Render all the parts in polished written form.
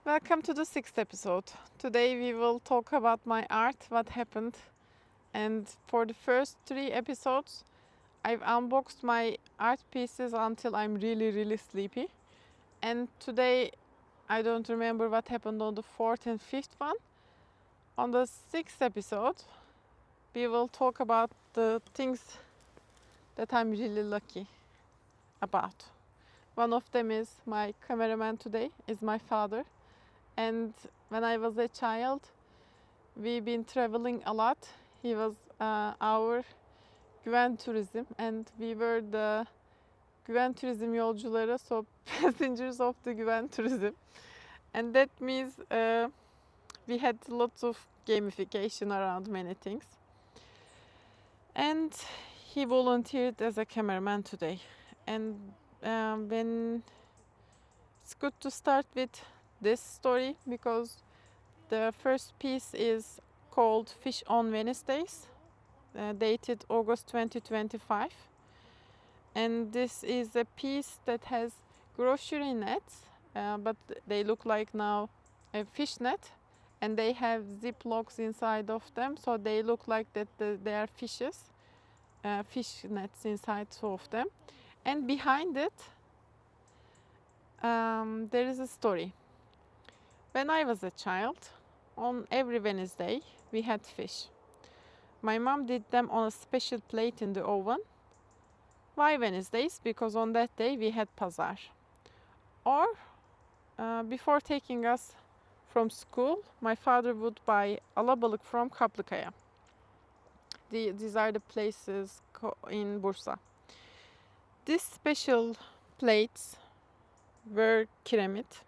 Welcome to the sixth episode. Today we will talk about my art, what happened, and for the first three episodes, I've unboxed my art pieces until I'm really sleepy. And today, I don't remember what happened on the fourth and fifth one. On the sixth episode, we will talk about the things that I'm really lucky about. One of them is my cameraman today, is my father. And when I was a child, we've been traveling a lot. He was our güven tourism and we were the güven tourism yolcuları, so passengers of the güven tourism. And that means we had lots of gamification around many things. And he volunteered as a cameraman today. And when it's good to start with this story because the first piece is called Fish on Wednesdays, dated August 2025. And this is a piece that has grocery nets, but they look like now a fish net, and they have ziplocs inside of them, so they look like that they are fishes, fish nets inside of them. And behind it, there is a story. When I was a child, on every Wednesday, we had fish. My mom did them on a special plate in the oven. Why Wednesdays? Because on that day we had pazar. Or before taking us from school, my father would buy alabalık from Kaplıkaya. These are the places in Bursa. These special plates were kiremit.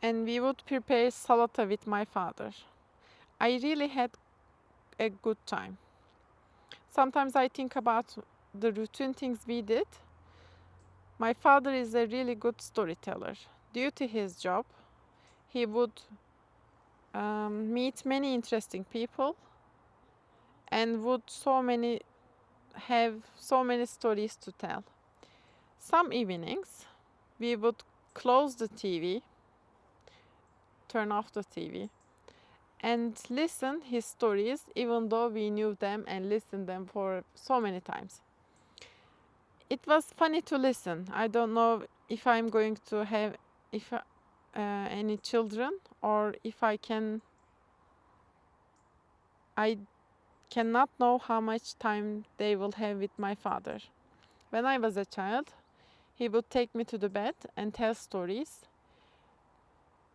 And we would prepare salata with my father. I really had a good time. Sometimes I think about the routine things we did. My father is a really good storyteller. Due to his job, he would meet many interesting people and would have so many stories to tell. Some evenings, we would close the TV, turn off the TV, and listen his stories even though we knew them and listened them for so many times. It was funny to listen. I don't know if I'm going to have any children or if I cannot know how much time they will have with my father. When I was a child, he would take me to the bed and tell stories.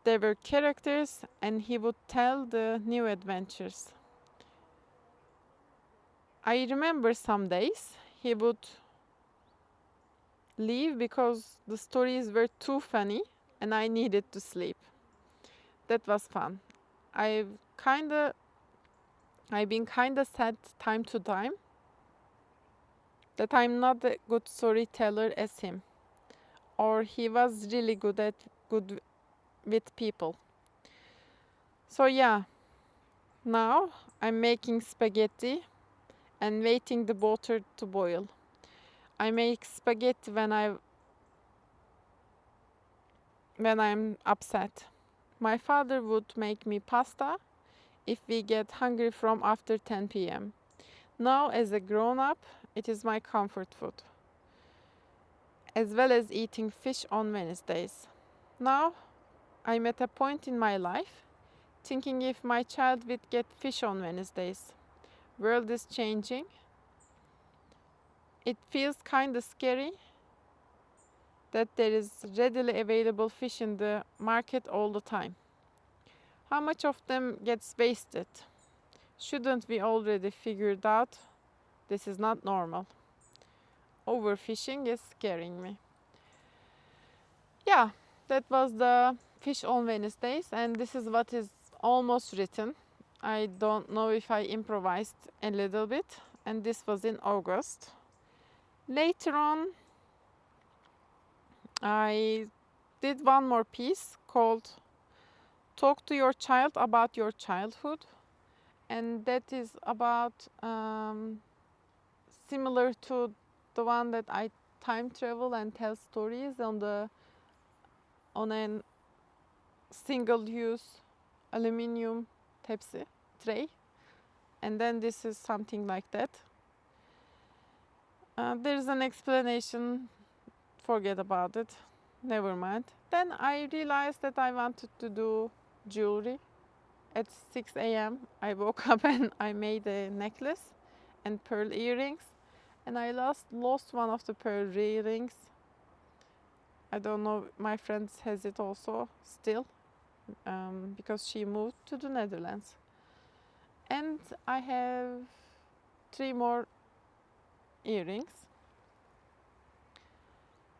There were characters and he would tell the new adventures. I remember some days he would leave because the stories were too funny and I needed to sleep. That was fun. I've been kinda sad time to time that I'm not a good storyteller as him. Or he was really good with people. So yeah, now I'm making spaghetti and waiting the water to boil. I make spaghetti when I'm upset. My father would make me pasta if we get hungry from after 10 p.m. Now, as a grown-up, it is my comfort food, as well as eating fish on Wednesdays. Now, I'm at a point in my life thinking if my child would get fish on Wednesdays. World is changing. It feels kind of scary that there is readily available fish in the market all the time. How much of them gets wasted? Shouldn't we already figured out this is not normal? Overfishing is scaring me. Yeah, that was the fish on Wednesdays, and this is what is almost written. I don't know if I improvised a little bit, and this was in August. Later on, I did one more piece called Talk to Your Child About Your Childhood, and that is about similar to the one that I time travel and tell stories on an single-use aluminium tepsi tray, and then this is something like that. There's an explanation, forget about it, never mind. Then I realized that I wanted to do jewelry. At 6 a.m. I woke up and I made a necklace and pearl earrings, and I lost one of the pearl earrings. I don't know, my friend has it also still, because she moved to the Netherlands. And I have 3 more earrings.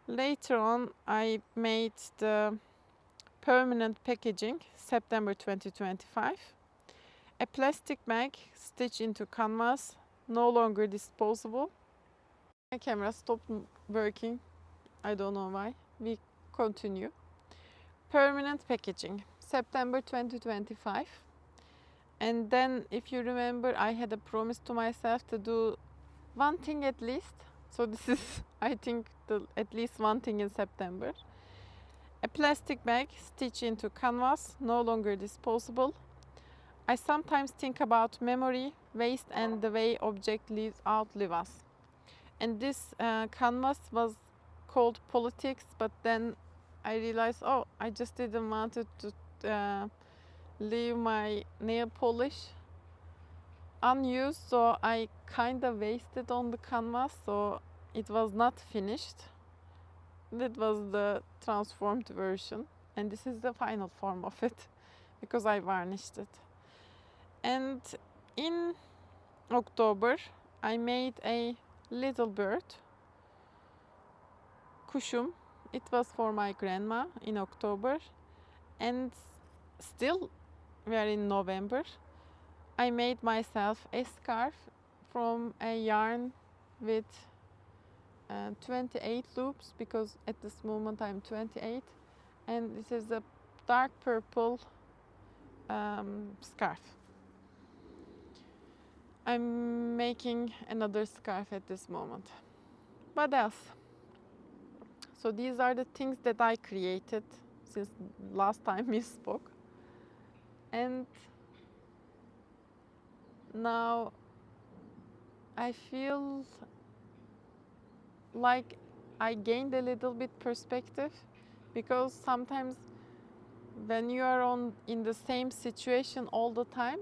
Later on, I made the permanent packaging, September 2025. A plastic bag stitched into canvas, no longer disposable. My camera stopped working. I don't know why. We continue. Permanent packaging, September 2025. And then, if you remember, I had a promise to myself to do one thing at least. So this is, I think, at least one thing in September. A plastic bag stitched into canvas, no longer disposable. I sometimes think about memory, waste, and the way objects outlive us. And this canvas was called politics, but then I realized, oh, I just didn't want to leave my nail polish unused, so I kind of wasted on the canvas, so it was not finished. That was the transformed version, and this is the final form of it because I varnished it. And in October, I made a little bird, kuşum. It was for my grandma in October, and still we are in November. I made myself a scarf from a yarn with 28 loops, because at this moment I'm 28, and this is a dark purple scarf. I'm making another scarf at this moment. What else? So these are the things that I created since last time we spoke. And now I feel like I gained a little bit perspective, because sometimes when you are in the same situation all the time,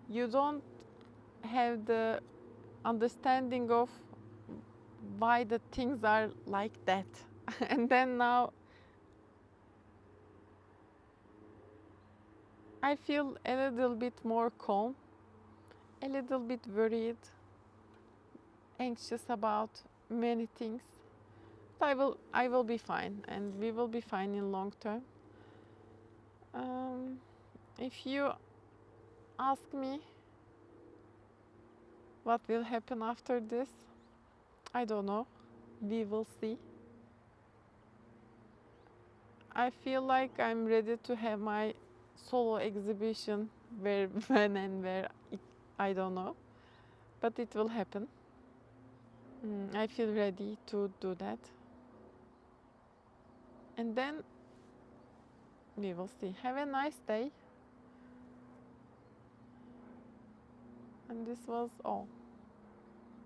you don't have the understanding of why the things are like that. And then now I feel a little bit more calm, a little bit worried, anxious about many things. But I will be fine, and we will be fine in long term. If you ask me what will happen after this, I don't know. We will see. I feel like I'm ready to have my solo exhibition, where, when and where, I don't know. But it will happen. I feel ready to do that. And then we will see. Have a nice day. And this was all.